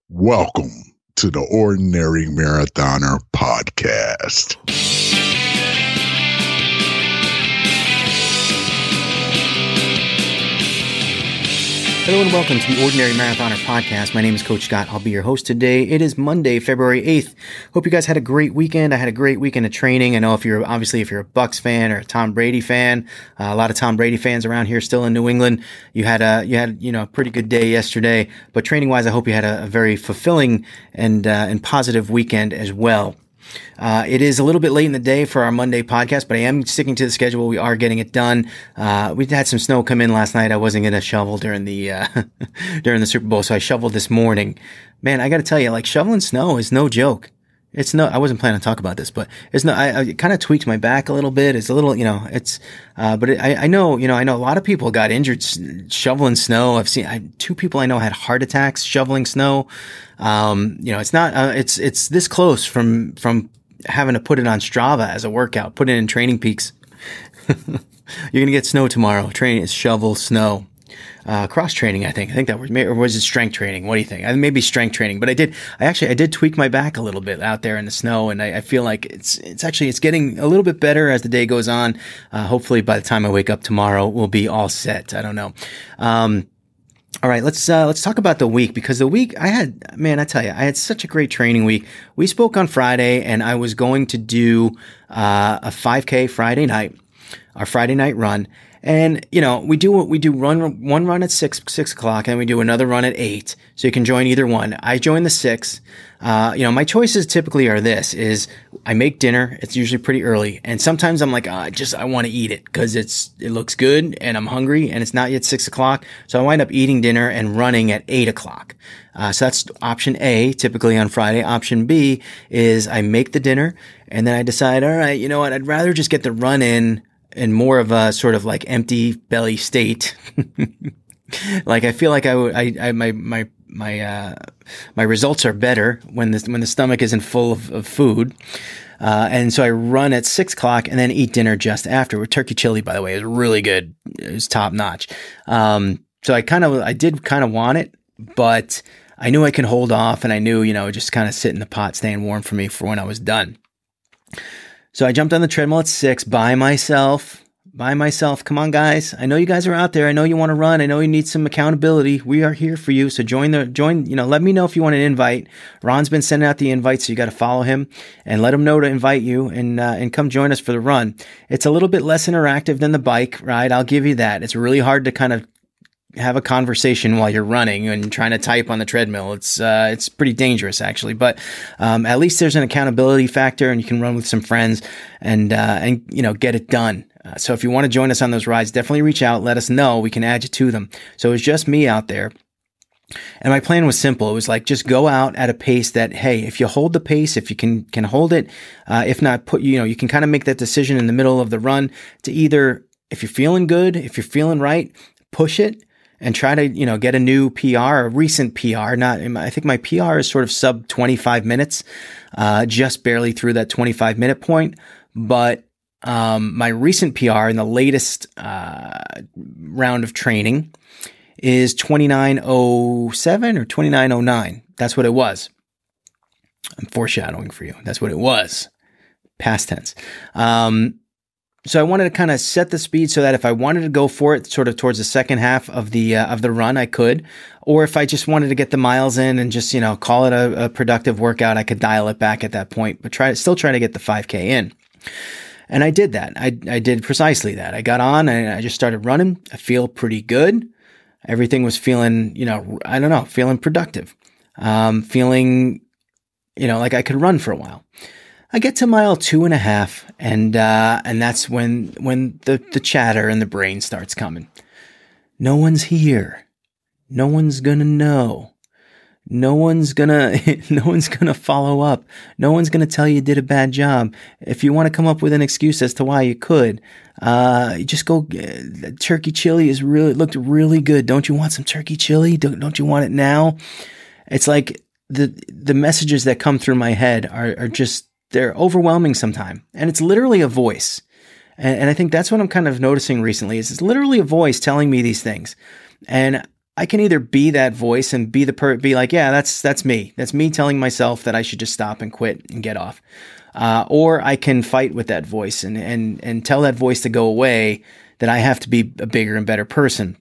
Welcome to the Ordinary Marathoner Podcast. Hello and welcome to the Ordinary Marathoner Podcast. My name is Coach Scott. I'll be your host today. It is Monday, February 8th. Hope you guys had a great weekend. I had a great weekend of training. I know if you're a Bucks fan or a Tom Brady fan, a lot of Tom Brady fans around here still in New England. You had a pretty good day yesterday, but training wise, I hope you had a very fulfilling and positive weekend as well. It is a little bit late in the day for our Monday podcast, but I am sticking to the schedule. We are getting it done. We had some snow come in last night. I wasn't going to shovel during the during the Super Bowl, so I shoveled this morning. Man, I got to tell you, like, shoveling snow is no joke. I wasn't planning to talk about this, but I kind of tweaked my back a little bit. It's a little, I know a lot of people got injured shoveling snow. I've seen two people I know had heart attacks shoveling snow. It's this close from having to put it on Strava as a workout, put it in Training Peaks. You're going to get snow tomorrow. Training is shovel snow. Cross training, I think that was, or was it strength training? What do you think? Maybe strength training, but I did tweak my back a little bit out there in the snow, and I feel like it's getting a little bit better as the day goes on. Hopefully by the time I wake up tomorrow, we'll be all set. I don't know. All right, let's talk about the week, because the week I had such a great training week. We spoke on Friday, and I was going to do a 5K Friday night, our Friday night run. And, we do one run at 6 o'clock, and we do another run at 8. So you can join either one. I join the 6. My choices typically are is I make dinner. It's usually pretty early. And sometimes I'm like, I want to eat it because it looks good and I'm hungry and it's not yet 6 o'clock. So I wind up eating dinner and running at 8 o'clock. So that's option A, typically on Friday. Option B is I make the dinner and then I decide, all right, you know what? I'd rather just get the run in more of a sort of like empty belly state. Like I feel like my results are better when the stomach isn't full of food. And so I run at 6 o'clock and then eat dinner just after. With turkey chili, by the way, is really good. It was top notch. So I did kind of want it, but I knew I could hold off, and I knew, just kind of sit in the pot, staying warm for me for when I was done. So I jumped on the treadmill at 6 by myself. Come on, guys. I know you guys are out there. I know you want to run. I know you need some accountability. We are here for you. So join, let me know if you want an invite. Ron's been sending out the invites, so you got to follow him and let him know to invite you and come join us for the run. It's a little bit less interactive than the bike ride. I'll give you that. It's really hard to kind of have a conversation while you're running and trying to type on the treadmill. It's pretty dangerous, actually, but at least there's an accountability factor, and you can run with some friends and get it done. So if you want to join us on those rides, definitely reach out. Let us know. We can add you to them. So it was just me out there. And my plan was simple. It was like, just go out at a pace that, hey, if you hold the pace, if you can hold it, if not, you can kind of make that decision in the middle of the run to either, if you're feeling good, if you're feeling right, push it and try to, get a new PR, a recent PR. I think my PR is sort of sub 25 minutes, just barely through that 25-minute point. But my recent PR in the latest round of training is 29:07 or 29:09. That's what it was. I'm foreshadowing for you. That's what it was. Past tense. So I wanted to kind of set the speed so that if I wanted to go for it sort of towards the second half of the run, I could. Or if I just wanted to get the miles in and just, call it a productive workout, I could dial it back at that point, but still try to get the 5K in. And I did that. I did precisely that. I got on and I just started running. I feel pretty good. Everything was feeling, feeling productive. Feeling, like I could run for a while. I get to mile 2.5, and that's when the chatter in the brain starts coming. No one's here. No one's gonna know. No one's gonna follow up. No one's gonna tell you did a bad job. If you want to come up with an excuse as to why you could, just go. Turkey chili looked really good. Don't you want some turkey chili? Don't you want it now? It's like the messages that come through my head are just, they're overwhelming sometimes. And it's literally a voice. And I think that's what I'm kind of noticing recently is it's literally a voice telling me these things. And I can either be that voice and be be like, yeah, that's me. That's me telling myself that I should just stop and quit and get off. Or I can fight with that voice and tell that voice to go away, that I have to be a bigger and better person.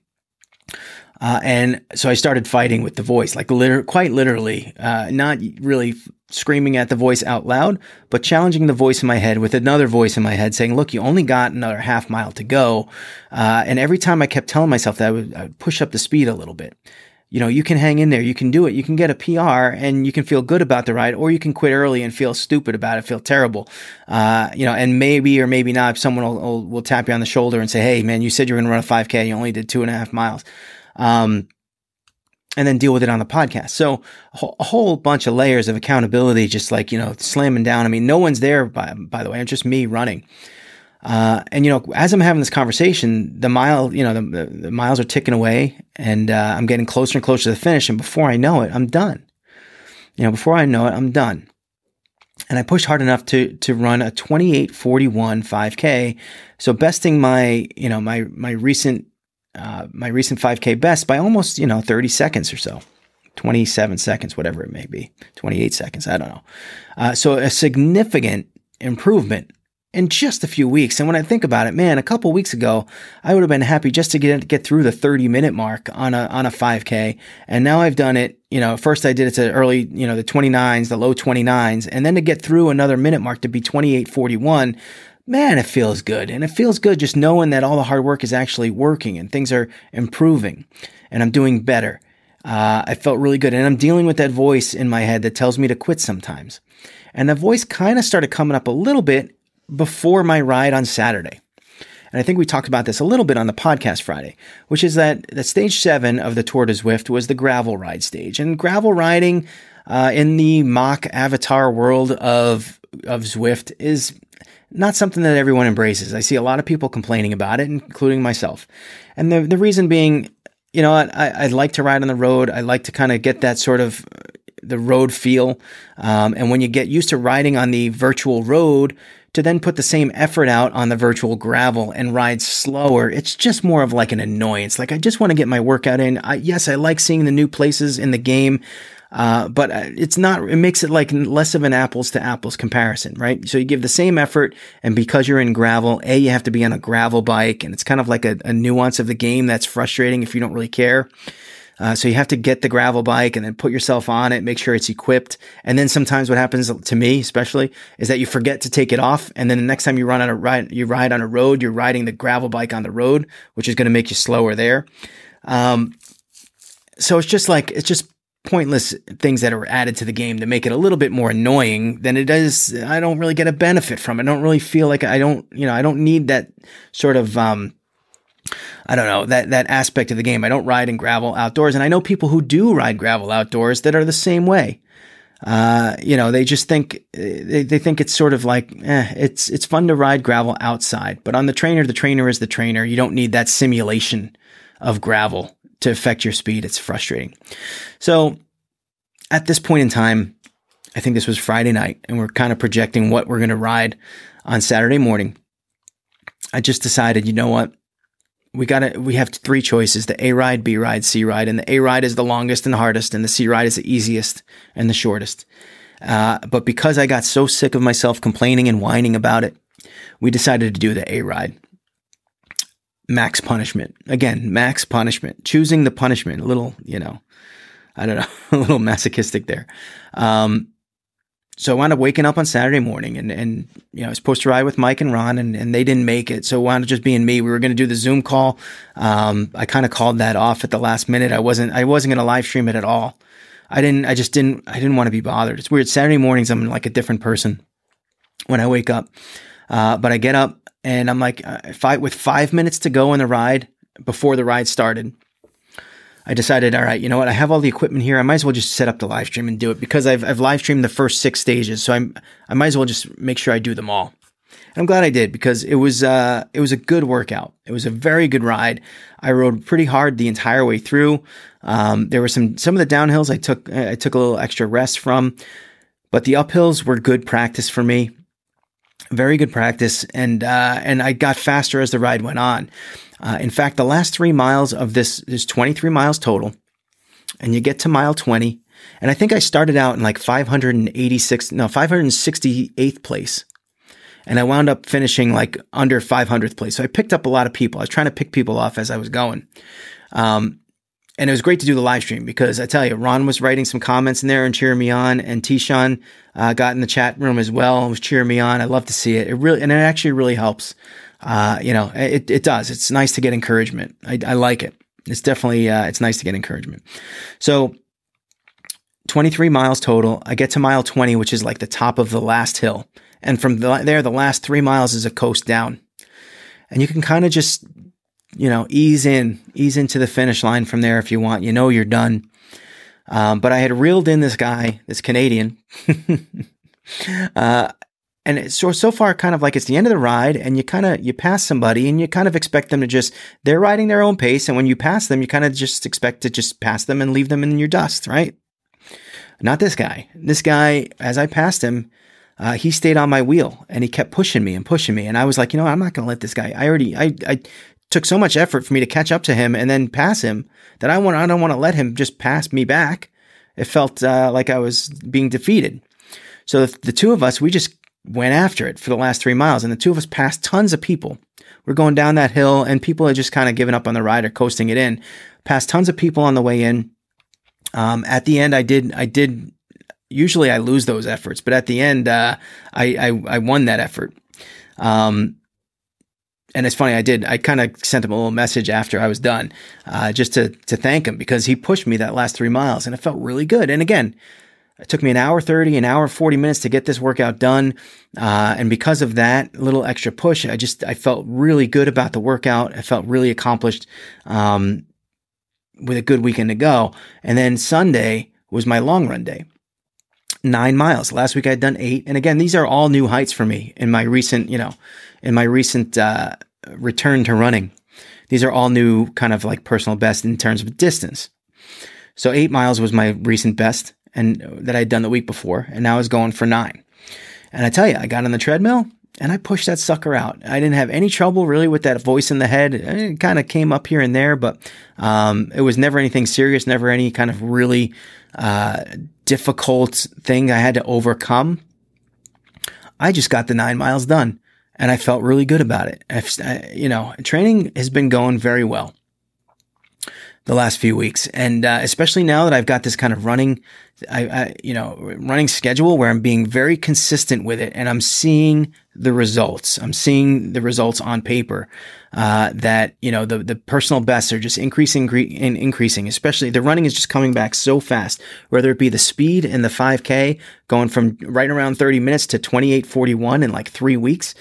And so I started fighting with the voice, like quite literally, not really screaming at the voice out loud, but challenging the voice in my head with another voice in my head saying, look, you only got another half mile to go. And every time I kept telling myself that, I would push up the speed a little bit. You can hang in there. You can do it. You can get a PR and you can feel good about the ride, or you can quit early and feel stupid about it, feel terrible. And maybe or maybe not, someone will tap you on the shoulder and say, hey, man, you said you were going to run a 5K. You only did 2.5 miles. And then deal with it on the podcast. So a whole bunch of layers of accountability, just like, slamming down. I mean, no one's there, by the way. It's just me running. And as I'm having this conversation, the miles are ticking away, and I'm getting closer and closer to the finish. And before I know it, I'm done. I'm done. And I pushed hard enough to run a 28:41 5K. So besting my recent 5K best by almost, 30 seconds or so, 27 seconds, whatever it may be, 28 seconds. I don't know. So a significant improvement in just a few weeks. And when I think about it, man, a couple weeks ago, I would have been happy just to get through the 30-minute mark on a 5K. And now I've done it, first I did it to early, the 29s, the low 29s, and then to get through another minute mark to be 28:41. Man, it feels good. And it feels good just knowing that all the hard work is actually working and things are improving and I'm doing better. I felt really good. And I'm dealing with that voice in my head that tells me to quit sometimes. And the voice kind of started coming up a little bit before my ride on Saturday. And I think we talked about this a little bit on the podcast Friday, which is that stage 7 of the Tour de Zwift was the gravel ride stage. And gravel riding in the mock avatar world of Zwift is not something that everyone embraces. I see a lot of people complaining about it, including myself. And the reason being, I like to ride on the road. I like to kind of get that sort of the road feel. And when you get used to riding on the virtual road, to then put the same effort out on the virtual gravel and ride slower, it's just more of like an annoyance. Like, I just want to get my workout in. Yes, I like seeing the new places in the game. But it makes it like less of an apples to apples comparison, right? So you give the same effort, and because you're in gravel, you have to be on a gravel bike, and it's kind of like a nuance of the game that's frustrating if you don't really care. So you have to get the gravel bike and then put yourself on it, make sure it's equipped. And then sometimes what happens to me, especially, is that you forget to take it off. And then the next time you ride on a road, you're riding the gravel bike on the road, which is going to make you slower there. So it's just pointless things that are added to the game to make it a little bit more annoying than it is. I don't really get a benefit from it. I don't really feel like I don't need that sort of, that aspect of the game. I don't ride in gravel outdoors. And I know people who do ride gravel outdoors that are the same way. They just think, they think it's sort of like, it's fun to ride gravel outside, but on the trainer is the trainer. You don't need that simulation of gravel to affect your speed. It's frustrating. So at this point in time, I think this was Friday night, and we're kind of projecting what we're going to ride on Saturday morning. I just decided, you know what? We have 3 choices: the A ride, B ride, C ride. And the A ride is the longest and hardest, and the C ride is the easiest and the shortest. But because I got so sick of myself complaining and whining about it, we decided to do the A ride. Max punishment. Again, max punishment. Choosing the punishment. A little, I don't know, a little masochistic there. So I wound up waking up on Saturday morning and I was supposed to ride with Mike and Ron and they didn't make it. So it wound up just being me. We were going to do the Zoom call. I kind of called that off at the last minute. I wasn't going to live stream it at all. I didn't want to be bothered. It's weird. Saturday mornings, I'm like a different person when I wake up. But I get up and I'm like, with 5 minutes to go in the ride before the ride started, I decided, all right, you know what? I have all the equipment here. I might as well just set up the live stream and do it because I've live streamed the first 6 stages. So I might as well just make sure I do them all. And I'm glad I did because it was a good workout. It was a very good ride. I rode pretty hard the entire way through. There were some of the downhills I took a little extra rest from, but the uphills were good practice for me. Very good practice, and I got faster as the ride went on. In fact, the last 3 miles of this is 23 miles total, and you get to mile 20, and I think I started out in like 568th place, and I wound up finishing like under 500th place. So I picked up a lot of people. I was trying to pick people off as I was going. And it was great to do the live stream because I tell you, Ron was writing some comments in there and cheering me on, and Tishan got in the chat room as well and was cheering me on. I love to see it. It actually really helps. It does. It's nice to get encouragement. I like it. It's definitely, it's nice to get encouragement. So 23 miles total. I get to mile 20, which is like the top of the last hill. And from there, the last 3 miles is a coast down. And you can kind of just, ease into the finish line from there if you want. You're done. But I had reeled in this guy, this Canadian. And it's so far kind of like it's the end of the ride, and you pass somebody and you kind of expect them to they're riding their own pace. And when you pass them, you kind of just expect to just pass them and leave them in your dust, right? Not this guy. This guy, as I passed him, he stayed on my wheel and he kept pushing me. And I was like, I'm not going to let this guy, I took so much effort for me to catch up to him and then pass him that I don't want to let him just pass me back. It felt like I was being defeated. So the two of us, we just went after it for the last 3 miles, and the two of us passed tons of people. We're going down that hill, and people had just kind of given up on the ride or coasting it in. Passed tons of people on the way in. At the end, I did. Usually, I lose those efforts, but at the end, I won that effort. And it's funny, I kind of sent him a little message after I was done, just to thank him, because he pushed me that last 3 miles, and it felt really good. And again, it took me an hour 30, an hour 40 minutes to get this workout done. And because of that little extra push, I felt really good about the workout. I felt really accomplished, with a good weekend to go. And then Sunday was my long run day. 9 miles. Last week I'd done 8. And again, these are all new heights for me in my recent, return to running. These are all new kind of like personal best in terms of distance. So 8 miles was my recent best, and that I'd done the week before, and now I was going for 9. And I tell you, I got on the treadmill and I pushed that sucker out. I didn't have any trouble really with that voice in the head. It kind of came up here and there, but it was never anything serious, never any kind of really difficult thing I had to overcome. I just got the 9 miles done, and I felt really good about it. Training has been going very well the last few weeks. And especially now that I've got this kind of running schedule where I'm being very consistent with it, and I'm seeing the results. I'm seeing the results on paper, that, the personal bests are just increasing, especially the running is just coming back so fast, whether it be the speed in the 5K going from right around 30 minutes to 28:41 in like 3 weeks,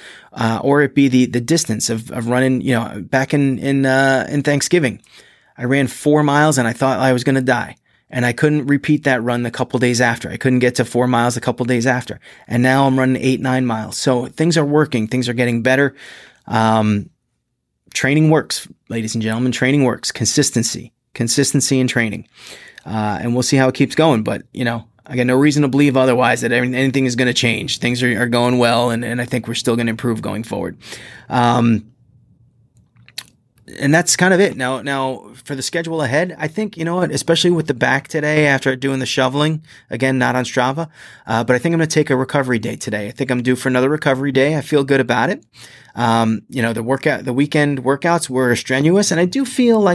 or it be the distance of running, back in Thanksgiving. I ran 4 miles and I thought I was going to die. And I couldn't repeat that run a couple days after. I couldn't get to 4 miles a couple days after. And now I'm running 8, 9 miles. So things are working. Things are getting better. Training works, ladies and gentlemen. Training works. Consistency in training. And we'll see how it keeps going. But, I got no reason to believe otherwise that anything is going to change. Things are going well. And I think we're still going to improve going forward. And that's kind of it. Now for the schedule ahead, I think, especially with the back today after doing the shoveling, again, not on Strava, but I think I'm going to take a recovery day today. I think I'm due for another recovery day. I feel good about it. The weekend workouts were strenuous, and I do feel I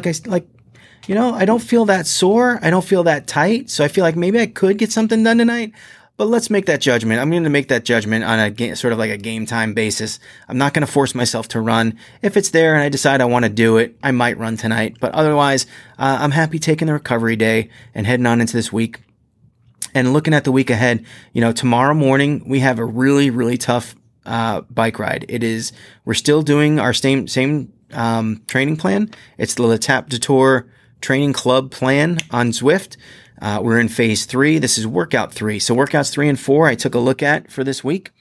don't feel that sore. I don't feel that tight. So I feel like maybe I could get something done tonight. But let's make that judgment. I'm going to make that judgment on a sort of like a game time basis. I'm not going to force myself to run. If it's there and I decide I want to do it, I might run tonight. But otherwise, I'm happy taking the recovery day and heading on into this week. And looking at the week ahead, tomorrow morning, we have a really, really tough bike ride. We're still doing our same training plan. It's the L'Étape du Tour training club plan on Zwift. We're in phase 3. This is workout 3. So workouts 3 and 4, I took a look at for this week.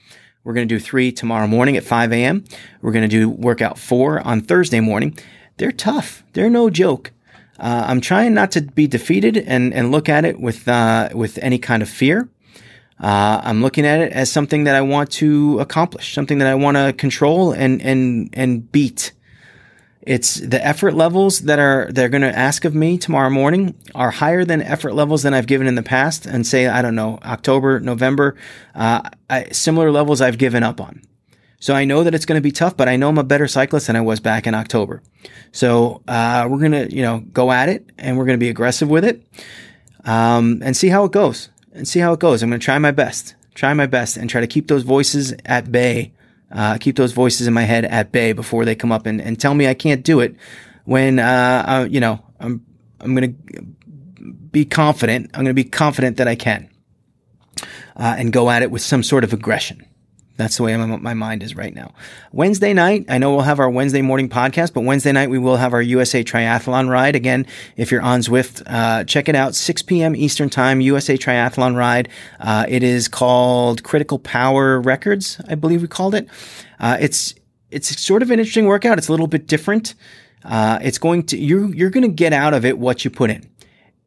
We're going to do 3 tomorrow morning at 5 a.m. We're going to do workout 4 on Thursday morning. They're tough. They're no joke. I'm trying not to be defeated and look at it with any kind of fear. I'm looking at it as something that I want to accomplish, something that I want to control and beat. It's the effort levels they're going to ask of me tomorrow morning are higher than effort levels than I've given in the past. And say, I don't know, October, November, similar levels I've given up on. So I know that it's going to be tough, but I know I'm a better cyclist than I was back in October. So we're going to, go at it, and we're going to be aggressive with it, and see how it goes. I'm going to try my best, and try to keep those voices at bay, keep those voices in my head at bay before they come up and tell me I can't do it. When I'm going to be confident. I'm going to be confident that I can, and go at it with some sort of aggression. That's the way my mind is right now. Wednesday night, I know we'll have our Wednesday morning podcast, but Wednesday night we will have our USA Triathlon Ride. Again, if you're on Zwift, check it out, 6 p.m. Eastern Time, USA Triathlon Ride. It is called Critical Power Records, I believe we called it. It's sort of an interesting workout. It's a little bit different. You're going to get out of it what you put in.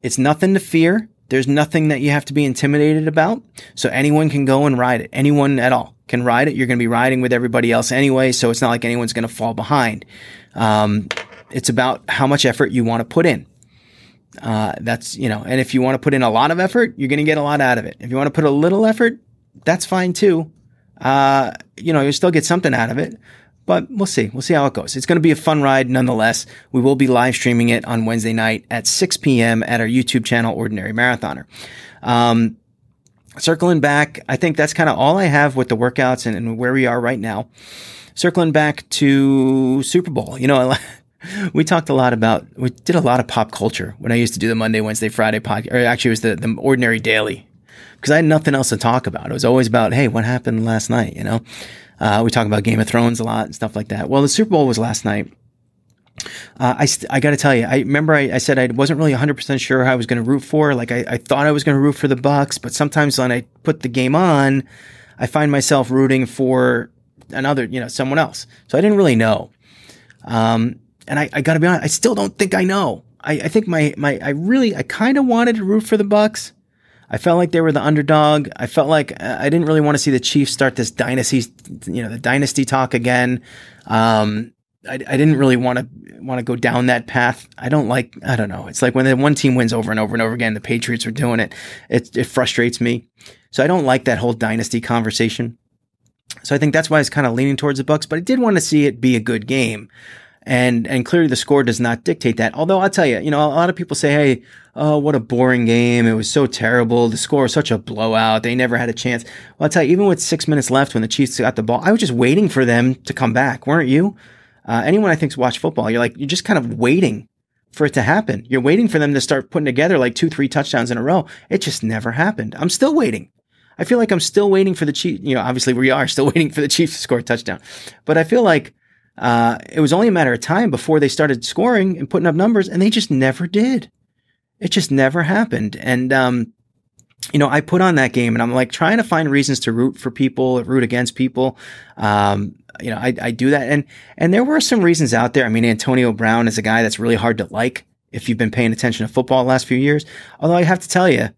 It's nothing to fear. There's nothing that you have to be intimidated about. So anyone can go and ride it. Anyone at all can ride it. You're going to be riding with everybody else anyway, so it's not like anyone's going to fall behind. It's about how much effort you want to put in. And if you want to put in a lot of effort, you're going to get a lot out of it. If you want to put a little effort, that's fine too. You'll still get something out of it. But we'll see. We'll see how it goes. It's going to be a fun ride nonetheless. We will be live streaming it on Wednesday night at 6 p.m. at our YouTube channel, Ordinary Marathoner. Circling back, I think that's kind of all I have with the workouts and where we are right now. Circling back to Super Bowl. We did a lot of pop culture when I used to do the Monday, Wednesday, Friday podcast. Or actually, it was the Ordinary Daily, because I had nothing else to talk about. It was always about, hey, what happened last night, We talk about Game of Thrones a lot and stuff like that. Well, the Super Bowl was last night. I got to tell you, I remember I said I wasn't really 100% sure who I was going to root for. Like I thought I was going to root for the Bucks, but sometimes when I put the game on, I find myself rooting for someone else. So I didn't really know. And I got to be honest, I still don't think I know. I think I kind of wanted to root for the Bucks. I felt like they were the underdog. I felt like I didn't really want to see the Chiefs start this dynasty, the dynasty talk again. I didn't really want to go down that path. I don't know. It's like when the one team wins over and over and over again, the Patriots are doing it. It frustrates me. So I don't like that whole dynasty conversation. So I think that's why I was kind of leaning towards the Bucks, but I did want to see it be a good game. And clearly the score does not dictate that. Although I'll tell you, a lot of people say, hey, oh, what a boring game. It was so terrible. The score was such a blowout. They never had a chance. Well, I'll tell you, even with 6 minutes left when the Chiefs got the ball, I was just waiting for them to come back. Weren't you? Anyone I think's watched football, you're just kind of waiting for it to happen. You're waiting for them to start putting together like 2-3 touchdowns in a row. It just never happened. I'm still waiting. I feel like I'm still waiting for the Chiefs. Obviously we are still waiting for the Chiefs to score a touchdown, but I feel like it was only a matter of time before they started scoring and putting up numbers, and they just never did. It just never happened. And, I put on that game and I'm like trying to find reasons to root for people, root against people. I do that. And there were some reasons out there. I mean, Antonio Brown is a guy that's really hard to like if you've been paying attention to football the last few years. Although I have to tell you,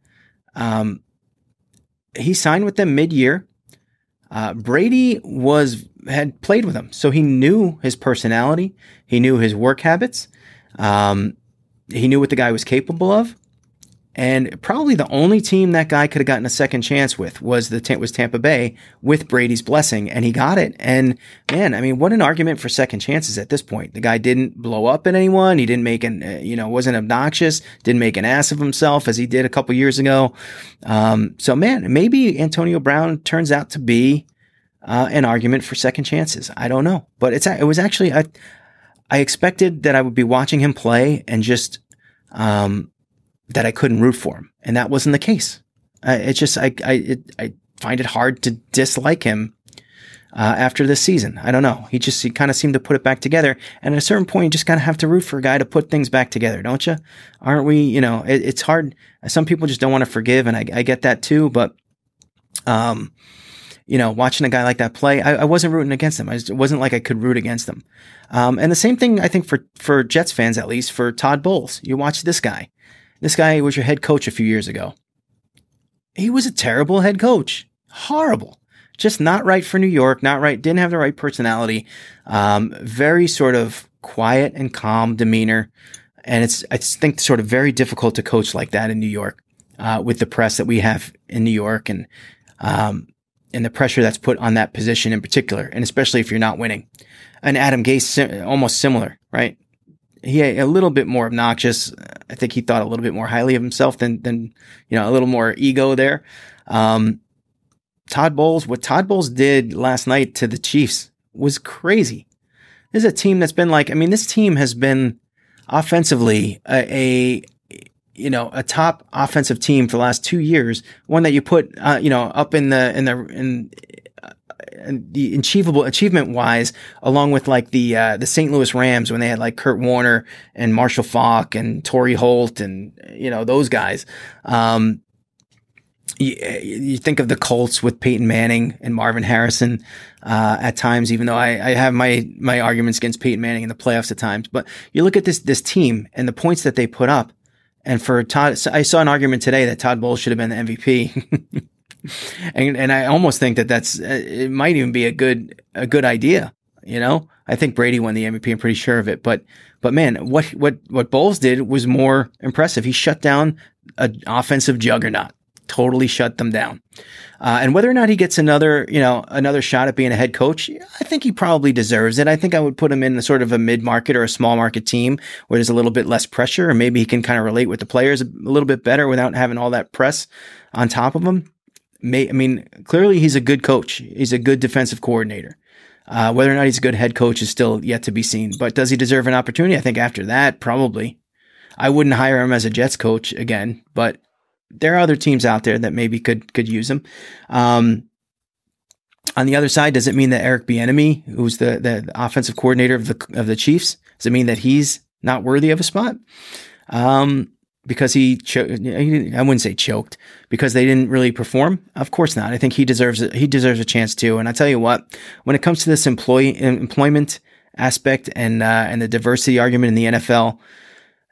he signed with them mid-year. Brady had played with him, so he knew his personality. He knew his work habits. He knew what the guy was capable of. And probably the only team that guy could have gotten a second chance with was Tampa Bay with Brady's blessing, and he got it. And man, I mean, what an argument for second chances at this point. The guy didn't blow up at anyone. He didn't make wasn't obnoxious, didn't make an ass of himself as he did a couple years ago. So man, maybe Antonio Brown turns out to be an argument for second chances. I don't know, but it was actually, I expected that I would be watching him play and just, that I couldn't root for him. And that wasn't the case. I find it hard to dislike him, after this season. I don't know. He kind of seemed to put it back together. And at a certain point, you just kind of have to root for a guy to put things back together, don't you? Aren't we, it's hard. Some people just don't want to forgive. And I get that too. But, watching a guy like that play, I wasn't rooting against him. It wasn't like I could root against him. And the same thing, I think, for Jets fans, at least, for Todd Bowles. You watch this guy. This guy was your head coach a few years ago. he was a terrible head coach. Horrible. Just not right for New York, not right. Didn't have the right personality. Very sort of quiet and calm demeanor. And I think, sort of very difficult to coach like that in New York, with the press that we have in New York, and the pressure that's put on that position in particular, and especially if you're not winning. And Adam Gase, almost similar, right? He a little bit more obnoxious. I think he thought a little bit more highly of himself than a little more ego there. What Todd Bowles did last night to the Chiefs was crazy. This is a team that's been this team has been offensively a top offensive team for the last 2 years. One that you put, up in the achievement wise, along with the St. Louis Rams when they had like Kurt Warner and Marshall Faulk and Torrey Holt and those guys. You think of the Colts with Peyton Manning and Marvin Harrison at times, even though I have my arguments against Peyton Manning in the playoffs at times. But you look at this team and the points that they put up, and for Todd, I saw an argument today that Todd Bowles should have been the MVP, and I almost think that it might even be a good idea. I think Brady won the MVP. I'm pretty sure of it, but man, what Bowles did was more impressive. He shut down an offensive juggernaut. Totally shut them down. And whether or not he gets another shot at being a head coach, I think he probably deserves it. I think I would put him in a sort of a mid-market or a small market team where there's a little bit less pressure, and maybe he can kind of relate with the players a little bit better without having all that press on top of him. Clearly he's a good coach. He's a good defensive coordinator. Whether or not he's a good head coach is still yet to be seen. But does he deserve an opportunity? I think after that, probably. I wouldn't hire him as a Jets coach again, but there are other teams out there that maybe could use him. On the other side, does it mean that Eric Bieniemy, who's the offensive coordinator of the Chiefs, does it mean that he's not worthy of a spot? Because I wouldn't say choked, because they didn't really perform. Of course not. I think he deserves a chance too. And I tell you what, when it comes to this employment aspect and the diversity argument in the NFL,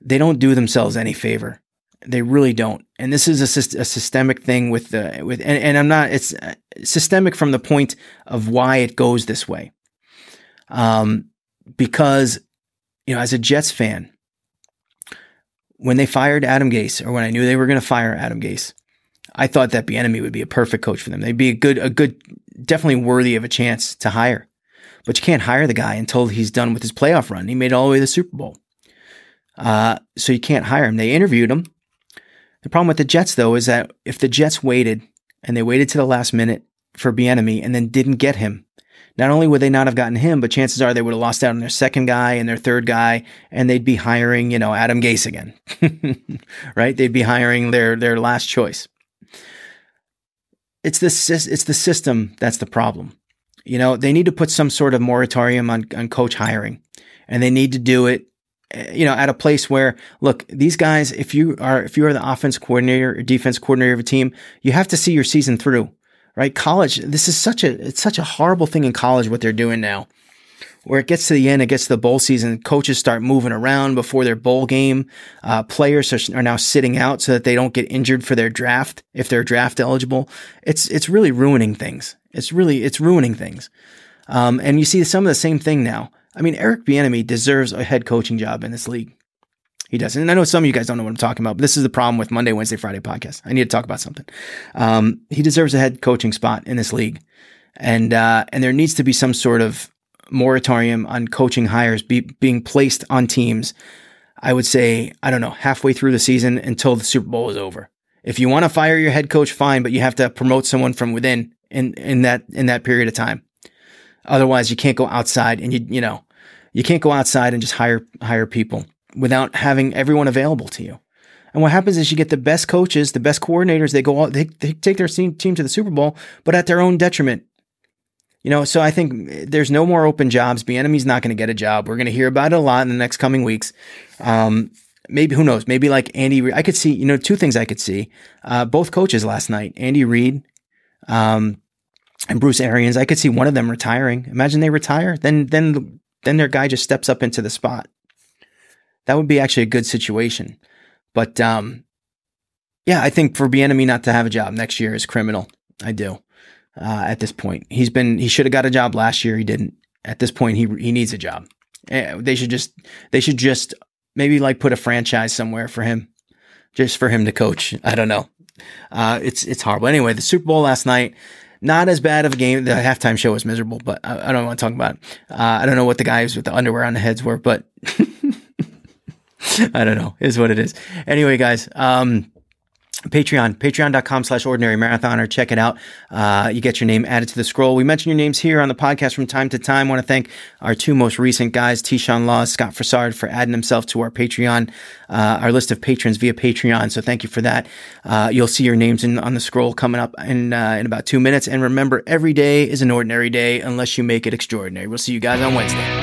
they don't do themselves any favor. They really don't. And this is a systemic thing it's systemic from the point of why it goes this way. Because, as a Jets fan, when they fired Adam Gase, or when I knew they were going to fire Adam Gase, I thought that Bieniemy would be a perfect coach for them. They'd be a good, definitely worthy of a chance to hire. But you can't hire the guy until he's done with his playoff run. He made it all the way to the Super Bowl. So you can't hire him. They interviewed him. The problem with the Jets, though, is that if the Jets waited, and they waited to the last minute for Bieniemy and then didn't get him, not only would they not have gotten him, but chances are they would have lost out on their second guy and their third guy, and they'd be hiring, Adam Gase again, right? They'd be hiring their last choice. It's the system that's the problem. They need to put some sort of moratorium on coach hiring, and they need to do it at a place where, look, these guys, if you are the offense coordinator or defense coordinator of a team, you have to see your season through, right? College, it's such a horrible thing in college, what they're doing now, where it gets to the end, it gets to the bowl season, coaches start moving around before their bowl game. Players are now sitting out so that they don't get injured for their draft, if they're draft eligible. It's really ruining things. It's ruining things. And you see some of the same thing now. Eric Bieniemy deserves a head coaching job in this league. He doesn't. And I know some of you guys don't know what I'm talking about, but this is the problem with Monday, Wednesday, Friday podcast. I need to talk about something. He deserves a head coaching spot in this league. And there needs to be some sort of moratorium on coaching hires being placed on teams. I would say, halfway through the season until the Super Bowl is over. If you want to fire your head coach, fine, but you have to promote someone from within in that period of time. Otherwise, you can't go outside, and you can't go outside and just hire people without having everyone available to you. And what happens is you get the best coaches, the best coordinators. They take their team to the Super Bowl, but at their own detriment. So I think there's no more open jobs. Bieniemy's not going to get a job. We're going to hear about it a lot in the next coming weeks. Maybe, who knows? Maybe like Andy Reid. I could see, two things I could see. Both coaches last night, Andy Reid, and Bruce Arians, I could see one of them retiring. Imagine they retire, then their guy just steps up into the spot. That would be actually a good situation. But Yeah, I think for Bieniemy not to have a job next year is criminal. I do. At this point, he should have got a job last year. He didn't. At this point, he needs a job. They should just maybe like put a franchise somewhere for him, just for him to coach. I don't know. It's horrible. Anyway, the Super Bowl last night, not as bad of a game. The halftime show was miserable, but I don't want to talk about it. I don't know what the guys with the underwear on the heads were, but I don't know. Is what it is. Anyway, guys, patreon.com/ordinary marathoner. Check it out. You get your name added to the scroll. We mention your names here on the podcast from time to time. I want to thank our two most recent guys, Tishan Laws, Scott Frassard, for adding himself to our Patreon, our list of patrons via Patreon. So thank you for that. You'll see your names on the scroll coming up in about 2 minutes. And remember, every day is an ordinary day unless you make it extraordinary. We'll see you guys on Wednesday.